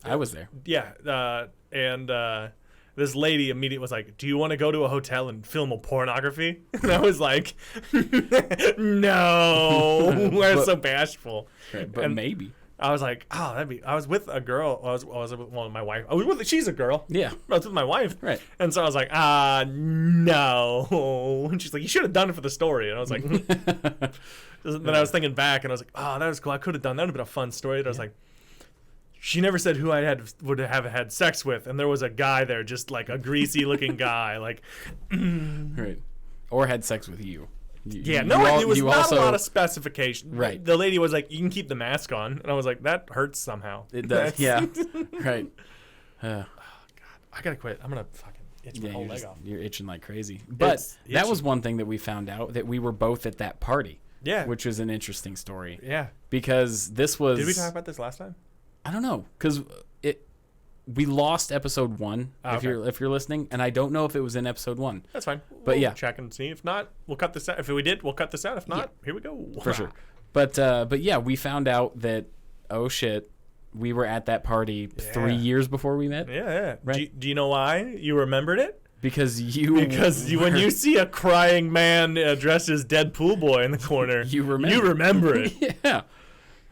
I was there. Yeah. And this lady immediately was like, do you want to go to a hotel and film a pornography? And I was like, no. I was so bashful. Right, but maybe. I was like, oh, I was with a girl. I was with my wife. She's a girl. Yeah. I was with my wife. Right. And so I was like, no. And she's like, you should have done it for the story. And I was like, then I was thinking back and I was like, oh, that was cool. I could have done that. Would have been a fun story. And I was like, she never said who I would have had sex with. And there was a guy there, just like a greasy looking guy. Like, right. Or had sex with you. It was not a lot of specification. Right. The lady was like, you can keep the mask on. And I was like, that hurts somehow. It does. Yeah. Right. Oh, God. I got to quit. I'm going to fucking itch my whole leg off. You're itching like crazy. But that was one thing that we found out, that we were both at that party. Yeah. Which was an interesting story. Yeah. Because this was... Did we talk about this last time? I don't know. Because we lost episode 1 Okay. if you're listening, and I don't know if it was in episode 1. That's fine. But We'll yeah. check and see. If not, we'll cut this out. If we did, we'll cut this out. If not, here we go. For sure. But yeah, we found out that, oh shit, we were at that party 3 years before we met. Yeah. Right. Do you know why you remembered it? Because when you see a crying man dressed as Deadpool boy in the corner, You remember. You remember it.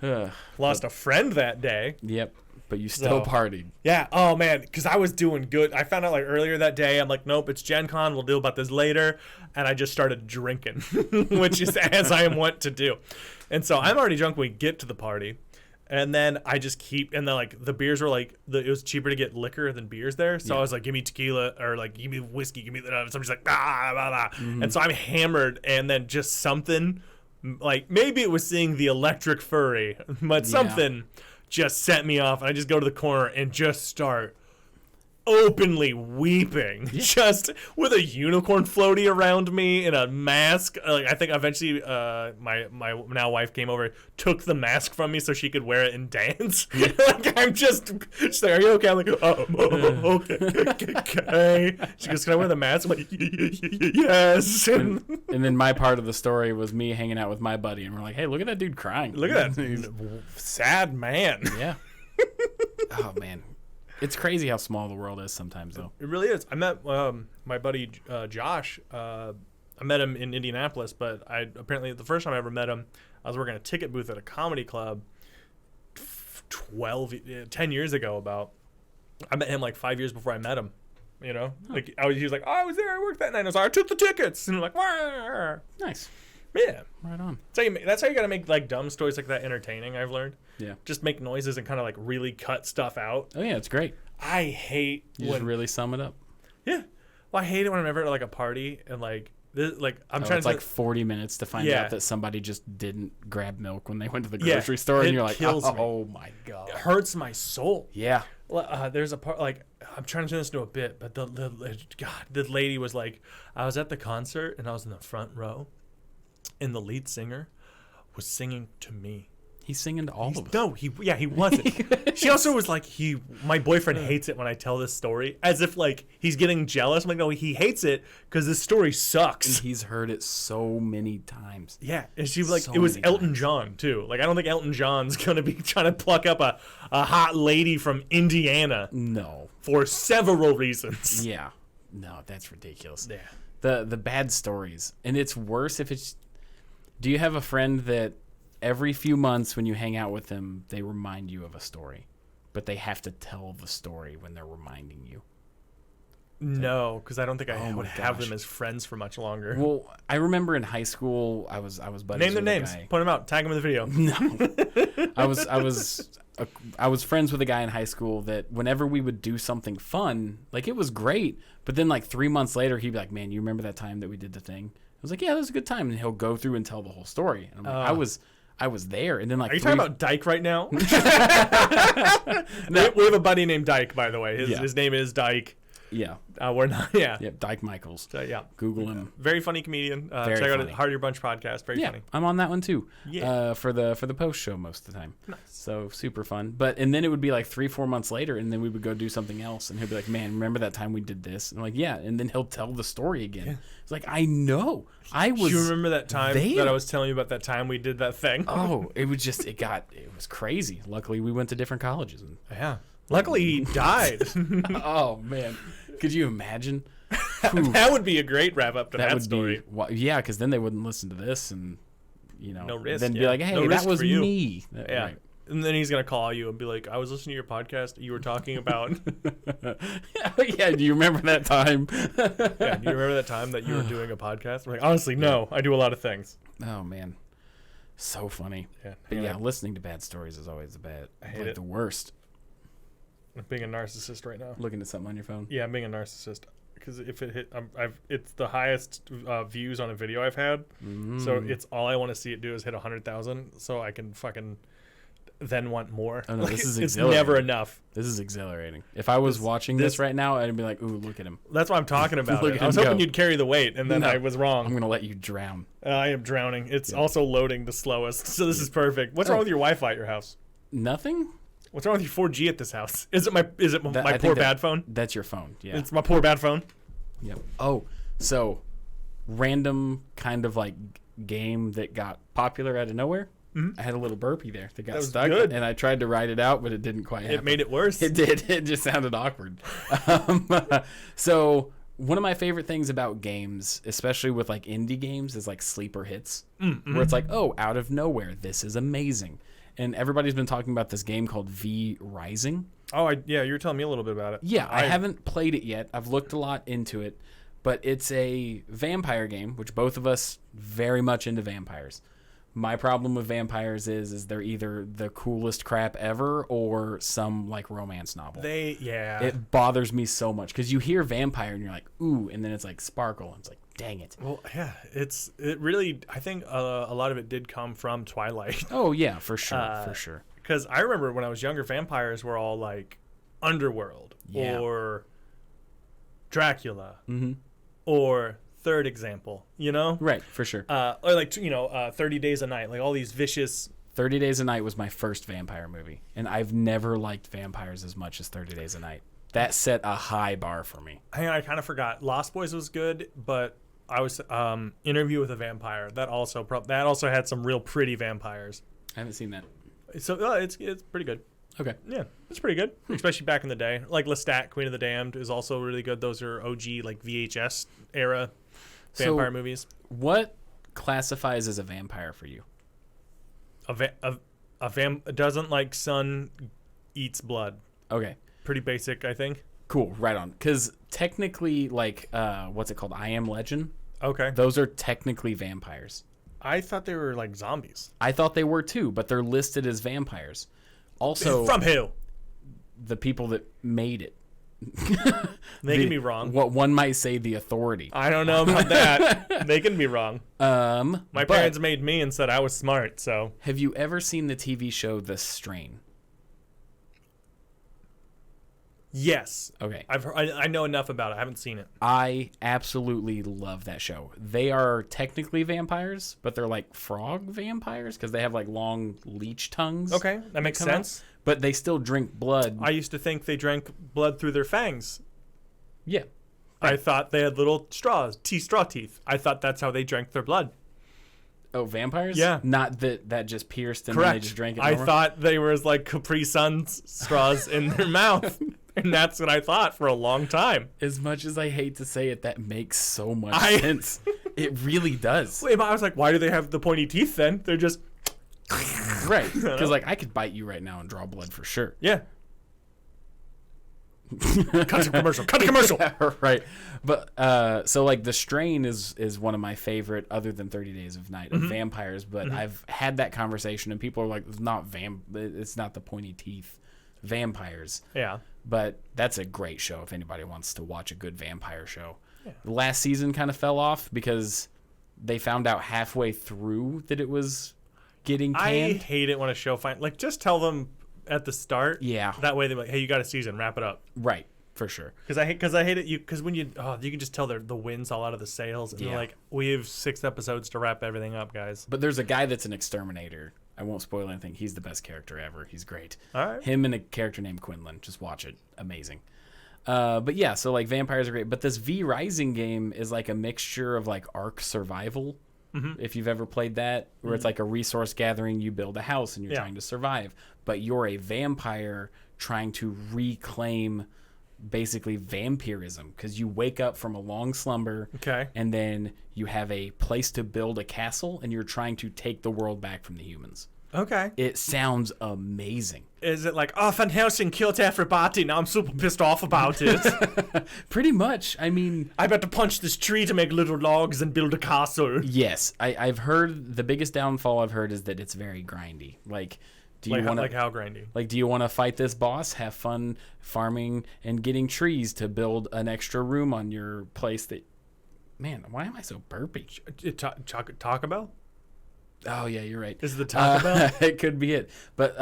Yeah. Lost a friend that day. Yep. But you still partied. Yeah. Oh man, because I was doing good. I found out like earlier that day. I'm like, nope, it's Gencon. We'll deal about this later. And I just started drinking, which is as I am wont to do. And so I'm already drunk when we get to the party. And then I just keep, and then like the beers were like, it was cheaper to get liquor than beers there. So I was like, give me tequila or like, give me whiskey, give me somebody's like, blah, blah. And so I'm hammered, and then just something like, maybe it was seeing the electric furry, but something just set me off. And I just go to the corner and just start openly weeping, just with a unicorn floaty around me in a mask. Like, I think eventually my now wife came over, took the mask from me so she could wear it and dance. Like, I'm just she's like, are you okay? I'm like, okay. She goes, can I wear the mask? I'm like, yes. And then my part of the story was me hanging out with my buddy, and we're like, hey, look at that dude crying. Look at that sad man. Yeah. Oh man. It's crazy how small the world is sometimes, though. It really is. I met my buddy Josh. I met him in Indianapolis, but apparently the first time I ever met him, I was working a ticket booth at a comedy club 10 years ago about. I met him like 5 years before I met him. You know? Like he was like, oh, I was there, I worked that night. I was like, I took the tickets. And I'm like, wah. Nice. Yeah. Right on. That's how you got to make like dumb stories like that entertaining, I've learned. Yeah. Just make noises and kind of like really cut stuff out. Oh, yeah, it's great. I hate You just really sum it up. Yeah. Well, I hate it when I'm ever at like a party and like this, like I'm trying it's to like 40 minutes to find out that somebody just didn't grab milk when they went to the grocery store, it and you're like, kills me. oh my god, it hurts my soul. Yeah. There's a part like I'm trying to turn this into a bit, but the lady was like, I was at the concert and I was in the front row, and the lead singer was singing to me. He's singing to all of us. No, he wasn't. She also was like, my boyfriend hates it when I tell this story, as if like he's getting jealous. I'm like, no, he hates it because this story sucks. And he's heard it so many times. Yeah, and she was like, it was Elton John too. Like, I don't think Elton John's gonna be trying to pluck up a hot lady from Indiana. No, for several reasons. Yeah, no, that's ridiculous. Yeah, the bad stories, and it's worse if it's. Do you have a friend that every few months when you hang out with them, they remind you of a story, but they have to tell the story when they're reminding you? No, because I don't think I would have them as friends for much longer. Well, I remember in high school, I was buddies Name their with names. a guy. Point them out. Tag them in the video. No, I was friends with a guy in high school that whenever we would do something fun, like it was great, but then like 3 months later, he'd be like, "Man, you remember that time that we did the thing?" I was like, "Yeah, that was a good time," and he'll go through and tell the whole story. And I'm like, I was there, and then like. Are you talking about Dyke right now? No, we have a buddy named Dyke, by the way. His name is Dyke. Yeah. We're not. Yeah. Yep. Dyke Michaels. Yeah. Google him. Very funny comedian. Check out Hard Your Bunch podcast. Very funny. I'm on that one too. Yeah. For the post show most of the time. Nice. So super fun. And then it would be like 3-4 months later, and then we would go do something else, and he'll be like, "Man, remember that time we did this?" And I'm like, "Yeah." And then he'll tell the story again. Yeah. It's like, I know. I was. Do you remember that time that I was telling you about that time we did that thing? Oh, it was crazy. Luckily, we went to different colleges. And yeah. Luckily, he died. Oh man. Could you imagine? That would be a great wrap up to that story. Yeah, because then they wouldn't listen to this, and no risk. Then be like, "Hey, that was me." Yeah, right. And then he's gonna call you and be like, "I was listening to your podcast. You were talking about." Yeah, do you remember that time? Yeah, do you remember that time that you were doing a podcast? I'm like, honestly, no. I do a lot of things. Oh man, so funny. Yeah, but yeah, listening to bad stories is always the worst. I'm being a narcissist right now. Looking at something on your phone. Yeah, I'm being a narcissist because if it hit, it's the highest views on a video I've had. So it's all I want to see it do is hit 100,000, so I can fucking then want more. Oh no, this is it's never enough. This is exhilarating. If I was watching this right now, I'd be like, "Ooh, look at him." That's what I'm talking about. I was hoping you'd carry the weight, and then I was wrong. I'm gonna let you drown. I am drowning. It's also loading the slowest, so this is perfect. What's wrong with your Wi-Fi at your house? Nothing. What's wrong with your 4G at this house? Is it my I poor think bad phone? That's your phone. Yeah. It's my poor bad phone. Yep. Oh, so random kind of like game that got popular out of nowhere. I had a little burpee there that got stuck, good. and I tried to write it out, but it didn't quite happen. It made it worse. It did. It just sounded awkward. So one of my favorite things about games, especially with like indie games, is like sleeper hits, where it's like, oh, out of nowhere, this is amazing. And everybody's been talking about this game called V Rising. Oh, yeah, you were telling me a little bit about it. Yeah, I haven't played it yet. I've looked a lot into it, but it's a vampire game, which both of us very much into vampires. My problem with vampires is they're either the coolest crap ever or some like romance novel. It bothers me so much because you hear vampire and you're like, ooh, and then it's like sparkle. And it's like, dang it. Well, yeah, it really, I think a lot of it did come from Twilight. Oh, yeah, for sure. Because I remember when I was younger, vampires were all like Underworld or Dracula or Third Example, you know? Right, for sure. Or like, 30 Days a Night, like all these vicious... 30 Days a Night was my first vampire movie, and I've never liked vampires as much as 30 Days a Night. That set a high bar for me. I kind of forgot. Lost Boys was good, but I was Interview with a Vampire. That also had some real pretty vampires. I haven't seen that. So it's pretty good. Okay. Yeah, it's pretty good, especially back in the day. Like Lestat, Queen of the Damned is also really good. Those are OG like VHS era vampire movies. What classifies as a vampire for you? A doesn't like sun, eats blood. Okay. Pretty basic, I think. Cool, right on. Because technically, like, what's it called? I Am Legend? Okay. Those are technically vampires. I thought they were like zombies. I thought they were too, but they're listed as vampires. Also, from who? The people that made it. They can be wrong. What one might say, the authority. I don't know about that. They can be wrong. My parents made me and said I was smart. So, have you ever seen the TV show The Strain? Yes. Okay. I know enough about it. I haven't seen it. I absolutely love that show. They are technically vampires, but they're like frog vampires because they have like long leech tongues. Okay, that makes sense. Out, but they still drink blood. I used to think they drank blood through their fangs. Yeah. I thought they had little straw teeth. I thought that's how they drank their blood. Oh, vampires? Yeah. Not that just pierced and Correct. Then they just drank it. I thought they were like Capri Sun straws in their mouth. And that's what I thought for a long time. As much as I hate to say it, that makes so much sense. It really does. Wait, but I was like, why do they have the pointy teeth then? They're just... Right. Because like I could bite you right now and draw blood for sure. Yeah. Cut the commercial. Cut the commercial. Yeah, right. But so like The Strain is one of my favorite, other than 30 Days of Night, of vampires. But I've had that conversation and people are like, it's not the pointy teeth vampires. Yeah. But that's a great show if anybody wants to watch a good vampire show. Yeah. The last season kind of fell off because they found out halfway through that it was getting canned. I hate it when a show just tell them at the start. Yeah. That way they're like, hey, you got a season, wrap it up. Right. For sure. Because I hate it because when you can just tell the wind's all out of the sails and they're like, we have 6 episodes to wrap everything up, guys. But there's a guy that's an exterminator. I won't spoil anything. He's the best character ever. He's great. All right. Him and a character named Quinlan. Just watch it. Amazing. But yeah, so like vampires are great. But this V Rising game is like a mixture of like Ark Survival. If you've ever played that, where it's like a resource gathering, you build a house and you're trying to survive. But you're a vampire trying to reclaim basically vampirism because you wake up from a long slumber and then you have a place to build a castle and you're trying to take the world back from the humans. Okay. It sounds amazing. Is it like, Van Helsing killed everybody, now I'm super pissed off about it? Pretty much. I mean, I better punch this tree to make little logs and build a castle. Yes. I've heard the biggest downfall I've heard is that it's very grindy. Like, do you want like how grindy? Like, do you want to fight this boss? Have fun farming and getting trees to build an extra room on your place. Man, why am I so burpy? Taco Bell? Oh yeah, you're right. Is it the Taco Bell? It could be it. But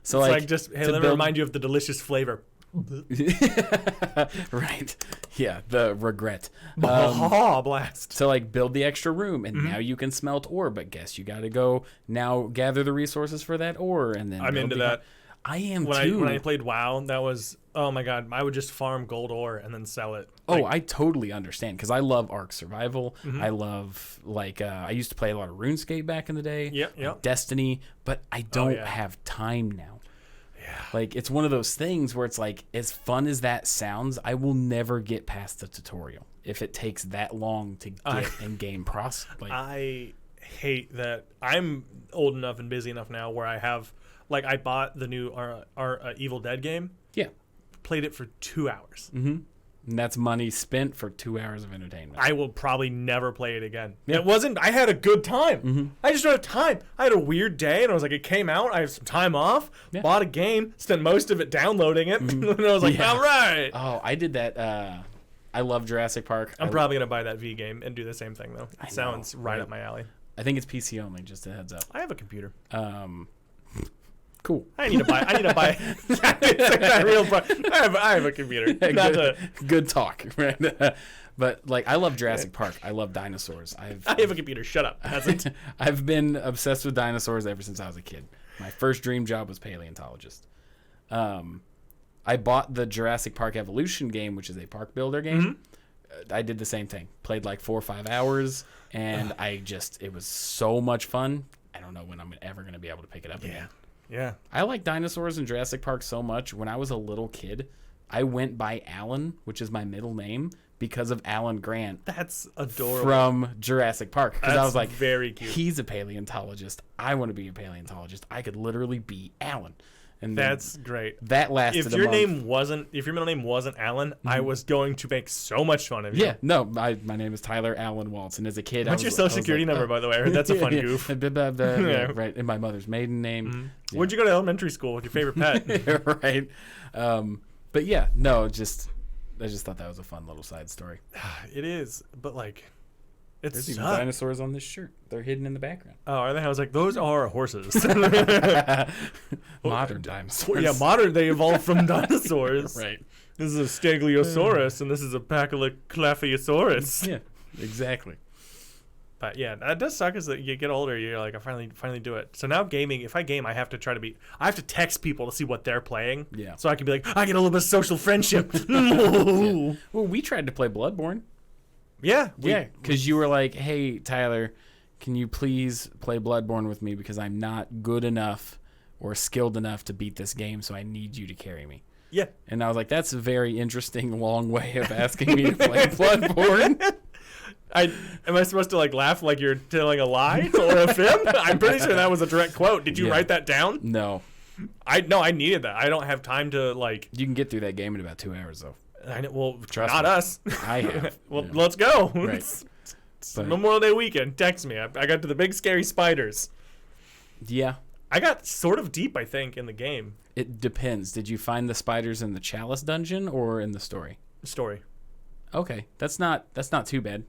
so it's like just let me remind you of the delicious flavor. Right. Yeah, the regret. Blast. So like build the extra room and now you can smelt ore, but guess you got to go now gather the resources for that ore and then I'm into that. I am when too. When I played WoW, that was, oh my god, I would just farm gold ore and then sell it. Oh, I totally understand because I love Ark Survival. I love I used to play a lot of RuneScape back in the day. Yep. Destiny, but I don't have time now. Yeah. Like it's one of those things where it's like, as fun as that sounds, I will never get past the tutorial if it takes that long to get in-game process. Like, I hate that. I'm old enough and busy enough now where I have, like, I bought the new Evil Dead game. Yeah. Played it for 2 hours. Mm-hmm. And that's money spent for 2 hours of entertainment. I will probably never play it again. Yeah. It wasn't, I had a good time. I just don't have time. I had a weird day and I was like, it came out. I have some time off, bought a game, spent most of it downloading it. And I was like, all right. Oh, I did that. I love Jurassic Park. I'm probably going to buy that V game and do the same thing, though. It sounds right up my alley. I think it's PC only, just a heads up. I have a computer. Cool. I need to buy. I have a computer. Good talk, right? But like, I love Jurassic Park. I love dinosaurs. I have a computer. Shut up. I've been obsessed with dinosaurs ever since I was a kid. My first dream job was paleontologist. I bought the Jurassic Park Evolution game, which is a park builder game. I did the same thing. Played like 4 or 5 hours, and it was so much fun. I don't know when I'm ever going to be able to pick it up again. Yeah. I like dinosaurs in Jurassic Park so much. When I was a little kid, I went by Alan, which is my middle name, because of Alan Grant. That's adorable. From Jurassic Park. Because I was like, very cute. He's a paleontologist. I want to be a paleontologist. I could literally be Alan. And that's great. That lasted if your middle name wasn't Alan, I was going to make so much fun of you. Yeah, no, my name is Tyler Allen Waltz, and as a kid, what's your social security number, by the way? I heard that's a fun goof. Right, and my mother's maiden name. Yeah. Where'd you go to elementary school with your favorite pet? Right, but yeah, no, I just thought that was a fun little side story. It is, but like, there's even dinosaurs on this shirt. They're hidden in the background. Oh, are they? I was like, those are horses. Modern dinosaurs. Yeah, modern. They evolved from dinosaurs. Right. This is a Stegosaurus, and this is a Pachyclaphiosaurus. Yeah, exactly. But yeah, that does suck. Is that you get older, you're like, I finally do it. So now gaming, if I game, I have to text people to see what they're playing. Yeah. So I can be like, I get a little bit of social friendship. Yeah. Well, we tried to play Bloodborne. Yeah. Because you were like, hey, Tyler, can you please play Bloodborne with me because I'm not good enough or skilled enough to beat this game, so I need you to carry me. Yeah. And I was like, that's a very interesting, long way of asking me to play Bloodborne. Am I supposed to like laugh like you're telling a lie or a fib? I'm pretty sure that was a direct quote. Did you write that down? No. I needed that. I don't have time to like. You can get through that game in about 2 hours, though. I know, well, trust not me. us. I have. Well, let's go. Right. It's Memorial Day weekend. Text me. I got to the big scary spiders. Yeah. I got sort of deep, I think, in the game. It depends. Did you find the spiders in the Chalice dungeon or in the story? Story. Okay, that's not too bad.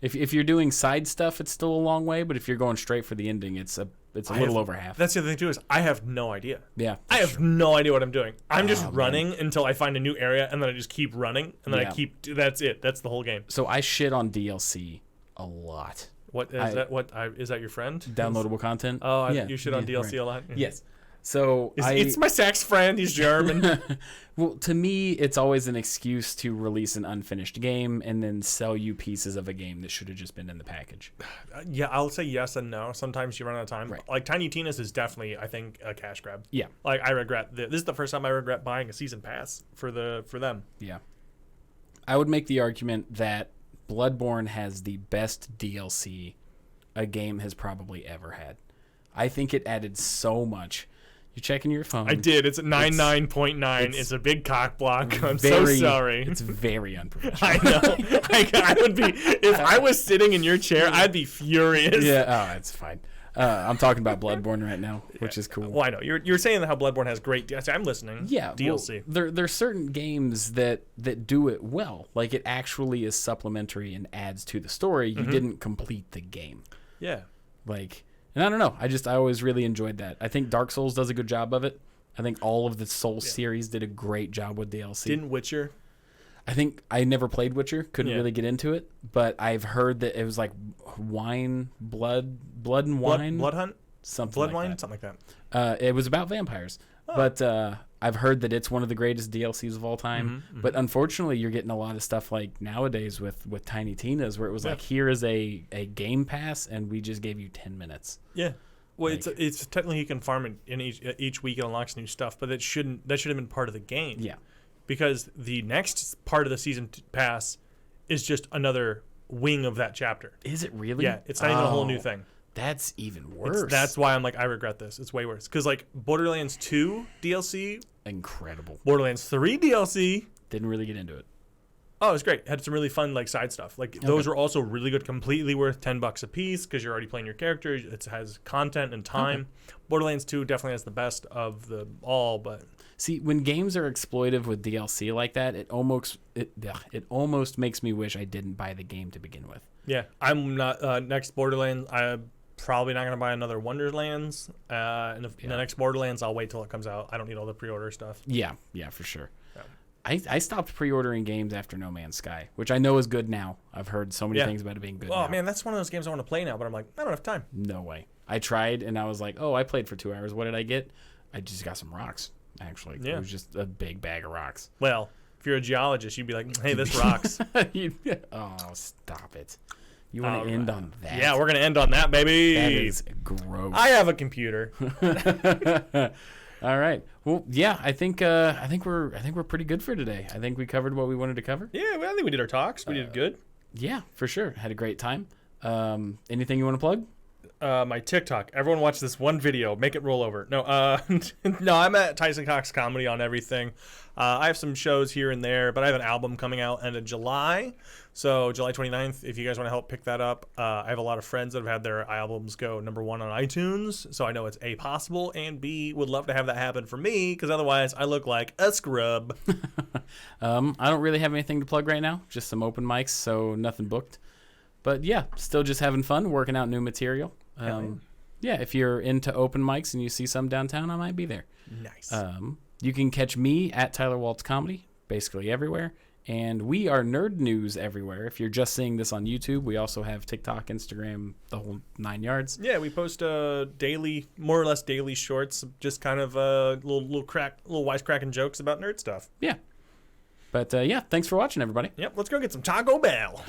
If you're doing side stuff, it's still a long way. But if you're going straight for the ending, it's a little over half. That's the other thing too, is I have no idea. Yeah, I have no idea what I'm doing. I'm just running until I find a new area, and then I just keep running, and then that's it. That's the whole game. So I shit on DLC a lot. What is that? What is that? Your friend? Downloadable content. Oh, you shit on DLC a lot. Yes. So it's my sex friend. He's German. Well, to me, it's always an excuse to release an unfinished game and then sell you pieces of a game that should have just been in the package. Yeah, I'll say yes and no. Sometimes you run out of time. Right. Like Tiny Tina's is definitely, I think, a cash grab. Yeah. Like I regret this is the first time I regret buying a season pass for them. Yeah. I would make the argument that Bloodborne has the best DLC a game has probably ever had. I think it added so much. You're checking your phone. I did. It's 99.9. It's a big cock block. I'm so sorry. It's very unprofessional. I know. I would be if I was sitting in your chair. I'd be furious. Yeah. Oh, it's fine. I'm talking about Bloodborne right now, which is cool. Well, I know you're saying how Bloodborne has great DLC. I'm listening. Yeah, DLC. Well, there's certain games that do it well. Like it actually is supplementary and adds to the story. You didn't complete the game. Yeah. Like. And I don't know. I always really enjoyed that. I think Dark Souls does a good job of it. I think all of the Souls series did a great job with DLC. Didn't Witcher? I think I never played Witcher. Couldn't really get into it. But I've heard that it was like blood and wine. Blood Hunt? something Blood like Wine, that. something like that. It was about vampires, but I've heard that it's one of the greatest DLCs of all time. But unfortunately, you're getting a lot of stuff like nowadays with Tiny Tina's, where it was like, here is a Game Pass, and we just gave you 10 minutes. Yeah. Well, Like- it's technically you can farm it in each week. It unlocks new stuff, but that should have been part of the game. Yeah. Because the next part of the season pass is just another wing of that chapter. Is it really? Yeah, it's not even a whole new thing. That's even worse. That's why I'm like, I regret this. It's way worse. Because like Borderlands 2 DLC, incredible. Borderlands 3 DLC. Didn't really get into it. Oh, it was great. It had some really fun like side stuff. Like those were also really good. Completely worth $10 a piece because you're already playing your character. It has content and time. Borderlands 2 definitely has the best of the all, but See, when games are exploitive with DLC like that, it almost makes me wish I didn't buy the game to begin with. yeah, I'm not next Borderlands. I'm probably not gonna buy another Wonderlands. And the next Borderlands, I'll wait till it comes out. I don't need all the pre-order stuff. Yeah, for sure. Yeah. I stopped pre-ordering games after No Man's Sky, which I know is good now. I've heard so many things about it being good Oh now. man, that's one of those games I want to play now, but I'm like, I don't have time. No way. I tried, and I was like, oh, I played for 2 hours. What did I get? I just got some rocks, actually. Yeah. It was just a big bag of rocks. Well, if you're a geologist, you'd be like, hey, this rocks. Oh, stop it. You want to end on that? Yeah, we're gonna end on that, baby. That is gross. I have a computer. All right. Well, yeah, I think we're pretty good for today. I think we covered what we wanted to cover. Yeah, well, I think we did our talks. We did good. Yeah, for sure. Had a great time. Anything you want to plug? My TikTok. Everyone watch this one video. Make it roll over. No, no, I'm at Tyson Cox Comedy on everything. I have some shows here and there, but I have an album coming out end of July. So July 29th, if you guys want to help pick that up. I have a lot of friends that have had their albums go #1 on iTunes. So I know it's A, possible, and B, would love to have that happen for me, because otherwise I look like a scrub. I don't really have anything to plug right now. Just some open mics, so nothing booked. But yeah, still just having fun, working out new material. Yeah, if you're into open mics and you see some downtown, I might be there. Nice. You can catch me at Tyler Waltz Comedy, basically everywhere. And we are Nerd News everywhere. If you're just seeing this on YouTube, we also have TikTok, Instagram, the whole 9 yards. Yeah, we post daily, more or less daily shorts, just kind of little wisecracking jokes about nerd stuff. Yeah. But yeah, thanks for watching, everybody. Yep, let's go get some Taco Bell.